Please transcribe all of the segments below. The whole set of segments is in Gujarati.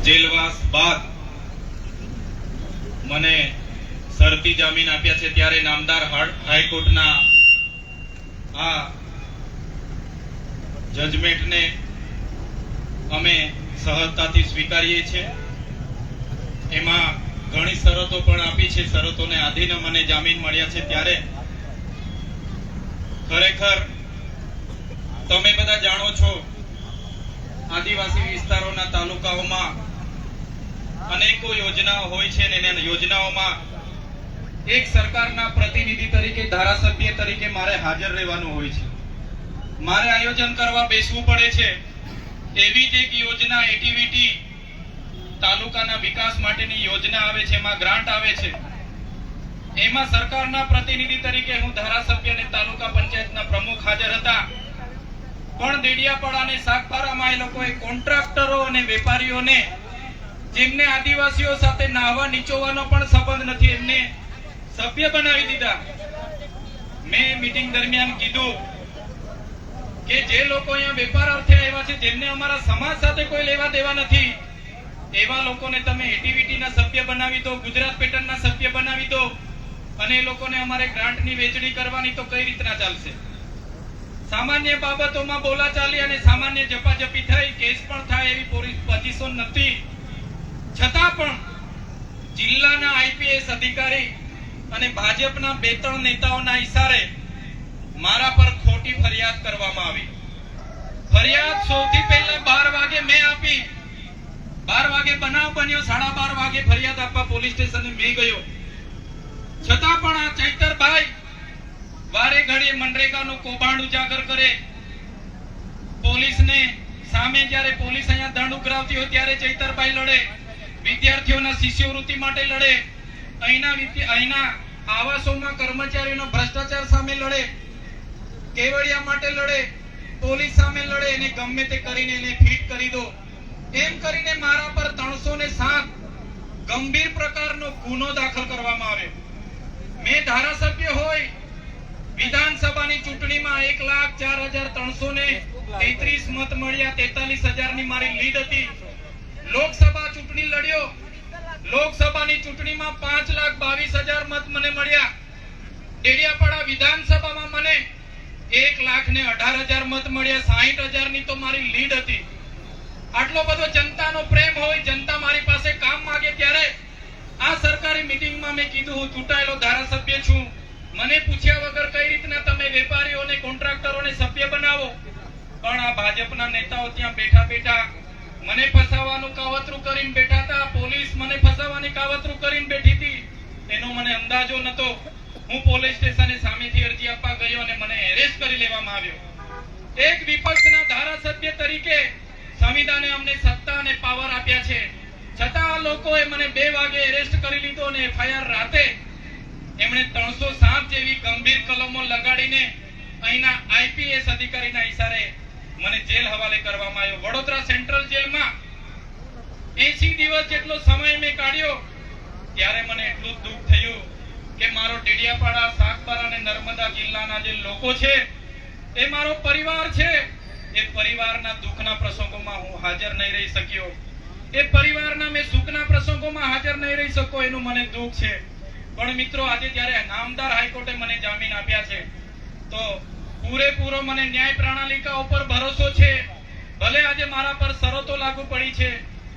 જેલવાસ બાદ મને શરતી જામીન આપ્યા છે ત્યારે નામદાર હાઈકોર્ટના આ જજમેન્ટને અમે સહજતાથી સ્વીકારીએ છીએ। એમાં ઘણી શરતો પણ આપી છે, શરતોને આધીન મને જામીન મળ્યા છે। ત્યારે ખરેખર તમે બધા જાણો છો, આદિવાસી વિસ્તારોના તાલુકાઓમાં અનેકો યોજનાઓ હોય છે અને એ યોજનાઓમાં એક સરકારના પ્રતિનિધિ તરીકે, ધારાસભ્ય તરીકે મારે હાજર રહેવાનું હોય છે, મારે આયોજન કરવા બેસવું પડે છે। એવી જ એક યોજના એક્ટિવિટી તાલુકાના વિકાસ માટેની યોજના આવે છે, એમાં ગ્રાન્ટ આવે છે, એમાં સરકારના પ્રતિનિધિ તરીકે હું ધારાસભ્ય અને તાલુકા પંચાયતના પ્રમુખ હાજર હતા, પણ દેડિયાપાડા અને સાગબારામાં એ લોકોએ કોન્ટ્રાક્ટરો અને વેપારીઓને, જેમને આદિવાસીઓ સાથે નાહવા નીચોવાનો પણ સંબંધ નથી, એમને સભ્ય બનાવી દીધા। મેં મીટિંગ દરમિયાન કીધું કે જે લોકો અહીંયા વેપાર અર્થે આવ્યા છે, જેમને અમારા સમાજ સાથે કોઈ લેવા દેવા નથી, એવા લોકોને તમે એટીવીટીના સભ્ય બનાવી દો, ગુજરાત પેટર્નના સભ્ય બનાવી દો, અને એ લોકોને અમારે ગ્રાન્ટની વેચણી કરવાની તો કઈ રીતના ચાલશે? સામાન્ય બાબતોમાં બોલાચાલી અને સામાન્ય જપાજપી થઈ, કેસ પણ થાય એવી પોઝિશન નથી, છતાં પણ જિલ્લાના આઈપીએસ અધિકારી અને ભાજપના 2-3 નેતાઓના ઈશારે મારા પર ખોટી ફરિયાદ કરવામાં આવી। ફરિયાદ સૌથી પહેલા 12 વાગે મેં આપી, 12 વાગે બનાવ બન્યો, 12:30 વાગે ફરિયાદ આપવા પોલીસ સ્ટેશને મેં ગયો, છતાં પણ આ ચૈતરભાઈ વારે ઘડીએ મનરેગાનું કૌભાંડ ઉજાગર કરે, પોલીસને સામે જ્યારે પોલીસ અહીંયા દંડ ઉઘરાવતી હોય ત્યારે ચૈતરભાઈ લડે, વિદ્યાર્થીઓના શિષ્યવૃત્તિ માટે લડે, અહીંના આવાસોમાં કર્મચારીઓનો ભ્રષ્ટાચાર સામે લડે, કેવડિયા માટે લડે, પોલીસ સામે લડે, એને ગમે તે કરીને એને ફિટ કરી દો, એમ કરીને મારા પર 307 ગંભીર પ્રકારનો ગુનો દાખલ કરવામાં આવ્યો। મેં ધારાસભ્ય હોય, વિધાનસભાની ચૂંટણીમાં 1,04,333 મત મળ્યા, 43,000 ની મારી લીડ હતી। લોકસભા ચૂંટણી લડ્યો, લોકસભાની ચૂંટણીમાં 5,22,000 મત મને મળ્યા। ડેડિયાપાડા વિધાનસભામાં મને 1,18,000 મત મળ્યા, 60,000 ની તો મારી લીડ હતી। આટલો બધો જનતાનો પ્રેમ હોય, જનતા મારી પાસે કામ માંગે ત્યારે આ સરકારી મીટિંગમાં મેં કીધું હું ચૂંટાયેલો ધારાસભ્ય છું, મને પૂછ્યા વગર કઈ રીતના તમે વેપારીઓને, કોન્ટ્રાક્ટરોને સભ્ય બનાવો? પણ આ ભાજપના નેતાઓ ત્યાં બેઠા બેઠા મને ફસાવાનું કાવતરું કરીને બેઠા હતા, પોલીસ મને ફસાવાની કાવતરું કરીને બેઠી હતી, એનો મને અંદાજો નતો। હું પોલીસ સ્ટેશને સામેથી અરજી આપવા ગયો અને મને એરેસ્ટ કરી લેવામાં આવ્યો। એક વિપક્ષના ધારાસભ્ય તરીકે સંવિધાને અમને સત્તા અને પાવર આપ્યા છે, છતાં આ લોકોએ મને 2 વાગે એરેસ્ટ કરી લીધો અને એફઆઈઆર રાતે એમણે 307 જેવી ગંભીર કલમો લગાડીને અહીંના આઈપીએસ અધિકારીના ઈશારે મને જેલ હવાલે કરવામાં આવ્યો। વડોદરા સેન્ટ્રલ જેલમાં 80 દિવસ જેટલો સમય મેં કાઢ્યો, ત્યારે મને એટલું દુઃખ થયું કે મારો ડેડિયાપાડા, સાગબારા અને નર્મદા જિલ્લાના જે લોકો છે એ મારો પરિવાર છે, એ પરિવારના દુઃખના પ્રસંગોમાં હું હાજર નહીં રહી શક્યો, એ પરિવારના મેં સુખના પ્રસંગોમાં હાજર નહીં રહી શક્યો, એનું મને દુઃખ છે। પણ મિત્રો, આજે જ્યારે નામદાર હાઈકોર્ટે મને જામીન આપ્યા છે તો પૂરેપૂરો મને ન્યાય પ્રણાલિકા ઉપર ભરોસો છે। ભલે આજે મારા પર શરતો લાગુ પડી છે,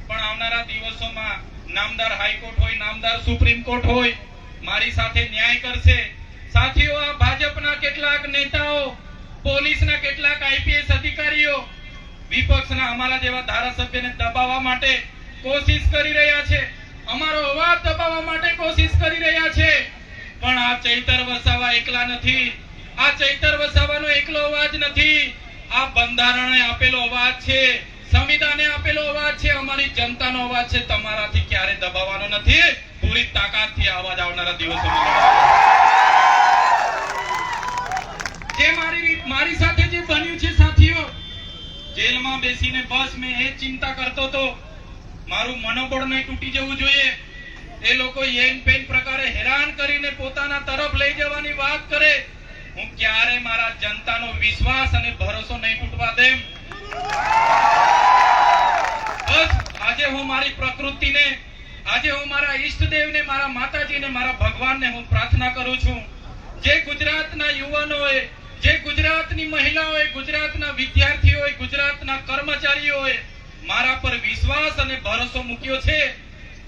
પણ આવનારા દિવસોમાં નામદાર હાઈકોર્ટ હોય, નામદાર સુપ્રીમ કોર્ટ હોય, મારી સાથે ન્યાય કરશે। સાથીઓ, આ ભાજપના કેટલાક નેતાઓ, પોલીસના કેટલાક આઈપીએસ અધિકારીઓ વિપક્ષના અમારા જેવા ધારાસભ્યને દબાવવા માટે કોશિશ કરી રહ્યા છે, અમારો અવાજ દબાવવા માટે કોશિશ કરી રહ્યા છે, પણ આ ચૈતર વસાવા એકલા નથી, આ ચૈતર વસાવાનો એકલો અવાજ નથી, આ બંધારણે આપેલો અવાજ છે, સંવિધાને આપેલો અવાજ છે, અમારી જનતાનો અવાજ છે, તમારાથી ક્યારે દબાવવાનો નથી। પૂરી તાકાતથી અવાજ આવનારા દિવસોમાં જે મારી સાથે જે બન્યું છે સાથીઓ, જેલમાં બેસીને બસ મેં એ ચિંતા કરતો હતો મારું મનોબળ નહીં તૂટી જવું જોઈએ। એ લોકો યેન પેન પ્રકારે હેરાન કરીને પોતાના તરફ લઈ જવાની વાત કરે, હું ક્યારે મારા જનતાનો વિશ્વાસ અને ભરોસો નહીં તૂટવા દેમ। બસ આજે આજે હું મારી પ્રકૃતિને, આજે હું મારા ઈષ્ટદેવને, મારા માતાજીને, મારા ભગવાનને હું પ્રાર્થના કરું છું. જે ગુજરાતના યુવાનોએ, જે ગુજરાતની મહિલાઓએ, ગુજરાતના વિદ્યાર્થીઓએ, ગુજરાતના કર્મચારીઓએ મારા પર વિશ્વાસ અને ભરોસો મૂક્યો છે,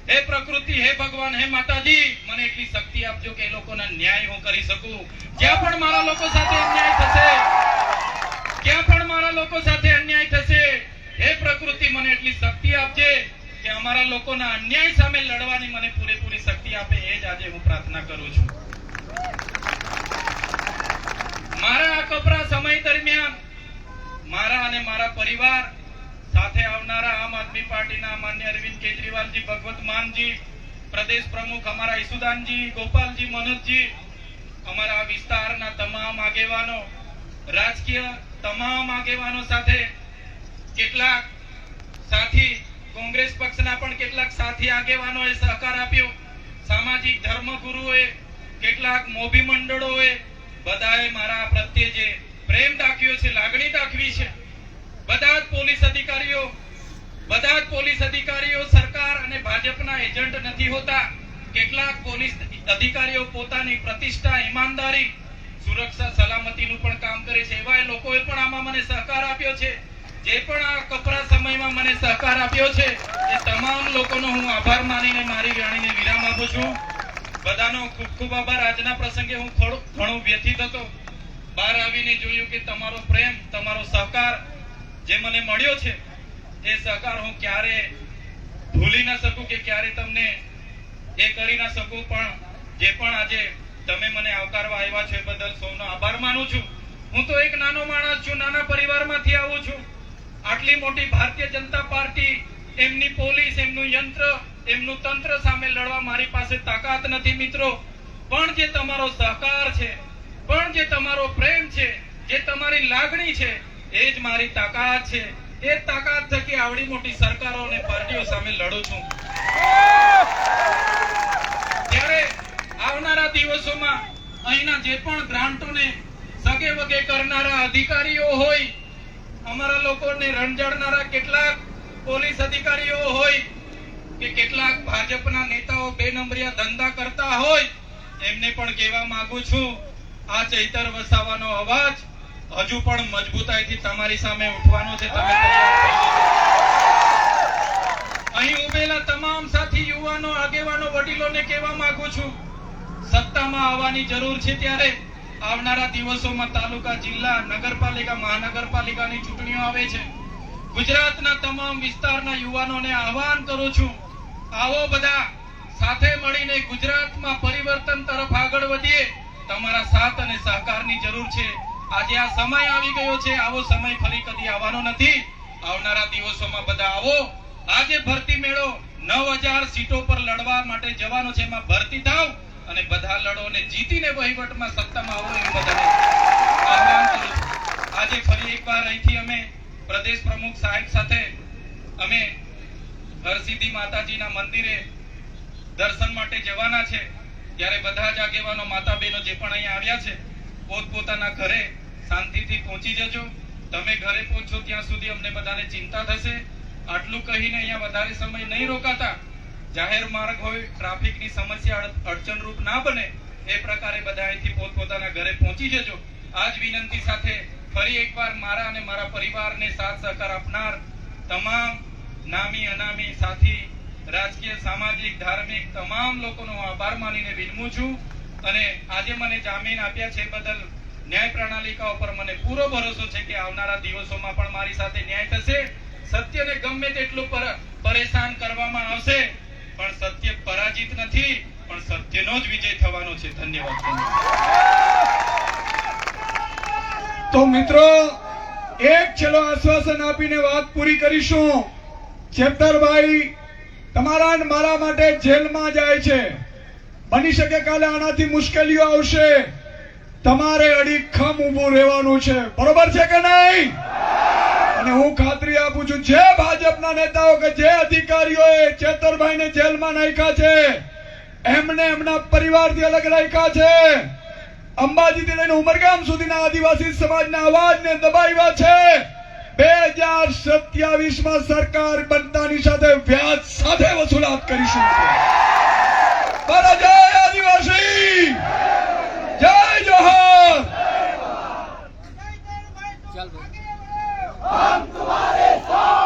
હે પ્રકૃતિ, હે ભગવાન, હે માતાજી, મને એટલી શક્તિ આપજો કે એ લોકોના ન્યાય હું કરી શકું. જ્યાં પણ મારા લોકો સાથે અન્યાય થશે, જ્યાં પણ મારા લોકો સાથે અન્યાય થશે, હે પ્રકૃતિ, મને એટલી શક્તિ આપજે કે અમારા લોકોના અન્યાય સામે લડવાની મને પૂરેપૂરી શક્તિ આપે. એ જ આજે હું પ્રાર્થના કરું છું. મારા આ કપરા સમય દરમિયાન મારા અને મારા પરિવાર સાથે આવનારા આમ આદમી પાર્ટીના માન્ય અરવિંદ કેજરીવાલજી, ભગવત માનજી, પ્રદેશ પ્રમુખ અમારા ઈસુદાનજી, ગોપાલજી, મનોજજી, અમારા વિસ્તારના તમામ આગેવાનો, રાજકીય તમામ આગેવાનો સાથે કેટલાક સાથી, કોંગ્રેસ પક્ષના પણ કેટલાક સાથી આગેવાનોએ સહકાર આપ્યો, સામાજિક ધર્મગુરુઓએ, કેટલાક મોભી મંડળોએ, બધાએ મારા પ્રત્યે જે પ્રેમ દાખ્યો છે, લાગણી દાખવી છે, બધા જ પોલીસ અધિકારીઓ સરકાર અને ભાજપના એજન્ટ નથી હોતા. કેટલાક પોલીસ અધિકારીઓ પોતાની પ્રતિષ્ઠા, ઈમાનદારી, સુરક્ષા, સલામતીનું પણ કામ કરે છે. એવા લોકોએ પણ આમાં મને સહકાર આપ્યો છે. જે પણ આ કપરા સમયમાં મને સહકાર આપ્યો છે, એ તમામ લોકોનો હું આભાર માનીને મારી વાણીને વિરામ આપું છું. બધાનો ખૂબ ખૂબ આભાર. આજના પ્રસંગે હું ઘણો વ્યથિત હતો. બહાર આવીને જોયું કે તમારો પ્રેમ, તમારો સહકાર જે મને મળ્યો છે, એ સહકાર હું ક્યારે ભૂલી ના શકું કે ક્યારે તમને એ કરી ના શકું. પણ જે પણ આજે તમે મને આવકારવા આવ્યા છો એ બદલ સૌનો આભાર માનું છું. હું તો એક નાનો માણસ છું, નાના પરિવારમાંથી આવું છું. આટલી મોટી ભારતીય જનતા પાર્ટી, એમની પોલીસ, એમનું યંત્ર, એમનું તંત્ર સામે લડવા મારી પાસે તાકાત નથી મિત્રો. પણ જે તમારો સહકાર છે, પણ જે તમારો પ્રેમ છે, જે તમારી લાગણી છે, એ જ મારી તાકાત છે. એ તાકાત થકી આવડી મોટી સરકારો અને પાર્ટીઓ સામે લડું છું. ત્યારે આવનારા દિવસોમાં અહીંના જે પણ ગ્રાન્ટોને સગે વગે કરનારા અધિકારીઓ હોય, અમારા લોકોને રંજાડનારા કેટલાક પોલીસ અધિકારીઓ હોય કે કેટલાક ભાજપના નેતાઓ બે નંબરિયા ધંધા કરતા હોય, એમને પણ કહેવા માંગુ છું, આ ચૈતર વસાવાનો અવાજ હજુ પણ મજબૂતાઈથી તમારી સામે ઉઠવાનો છે. તમે અહીં ઉભેલા તમામ સાથી યુવાનો, આગેવાનો, વડીલોને કહેવા માંગુ છું, સત્તામાં આવવાની જરૂર છે. ત્યારે આવનારા દિવસોમાં તાલુકા, જિલ્લા, નગરપાલિકા, મહાનગરપાલિકાની ચૂંટણીઓ આવે છે. ગુજરાતના તમામ વિસ્તારના યુવાનોને આહવાન કરું છું, આવો બધા સાથે મળીને ગુજરાતમાં પરિવર્તન તરફ આગળ વધીએ. તમારા સાથ અને સહકારની જરૂર છે. આજે આ સમય આવી ગયો છે, આવો સમય ફરી કદી આવવાનો નથી. આવનારા દિવસોમાં બધા આવો. આજે ભરતી મેળો 9000 સીટો પર લડવા માટે જવાનો છે, એમાં ભરતી થાવ અને બધા લડો અને જીતીને વહીવટમાં સત્તામાં આવો એમ બધાને આહવાન કરું છું. આજે ફરી એકવાર અહીંથી અમે પ્રદેશ પ્રમુખ સાહેબ સાથે અમે હરસિદ્ધિ માતાજીના મંદિરે દર્શન માટે જવાના છે. ત્યારે બધા જ આગેવાનો, માતા બહેનો જે પણ અહીંયા આવ્યા છે, પોતપોતાના ઘરે શાંતિથી પહોંચી જજો. તમે ઘરે પહોંચો ત્યાં સુધી અમને બધાને ચિંતા થશે. આટલું કહીને અહીંયા વધારે સમય નહીં રોકાતા. જાહેર માર્ગ હોય, ટ્રાફિકની સમસ્યા અડચણરૂપ ના બને એ પ્રકારે બધા અહીંથી પોતપોતાના ઘરે પહોંચી જજો. આ જ વિનંતી સાથે ફરી એકવાર મારા અને મારા પરિવારને સાથ સહકાર આપનાર તમામ નામી અનામી સાથી, રાજકીય, સામાજિક, ધાર્મિક તમામ લોકોનો આભાર માનીને વિનમું છું. અને આજે મને જામીન આપ્યા છે બદલ ન્યાય પ્રણાલિકા ઉપર મને પૂરો ભરોસો છે કે આવનારા દિવસોમાં પણ મારી સાથે ન્યાય થશે. સત્યને ગમે તેટલું પરેશાન કરવામાં આવશે, પણ સત્ય પરાજિત નથી, પણ સત્યનો જ વિજય થવાનો છે. ધન્યવાદ. તો મિત્રો, એક છેલ્લો આશ્વાસન આપીને વાત પૂરી કરીશું. ચેતરભાઈ તમારા અને મારા માટે જેલમાં જાય છે. બની શકે કાલે આનાથી મુશ્કેલીઓ આવશે. તમારે અડીખમ ઊભું રહેવાનું છે. બરોબર છે કે નહીં? અને હું ખાતરી આપું છું, જે ભાજપના નેતાઓ કે જે અધિકારીઓએ ચેતરભાઈને જેલમાં નાખ્યા છે, એમને એમના પરિવારથી અલગ રાખ્યા છે. અંબાજીથી લઈને ઉમરગામ સુધીના આદિવાસી સમાજના અવાજને દબાવ્યા છે. 2027 માં સરકાર બનતાની સાથે વ્યાજ સાથે વસૂલાત કરીશું. બોલો જય આદિવાસી, જય જોહર. हम तुम्हारे साथ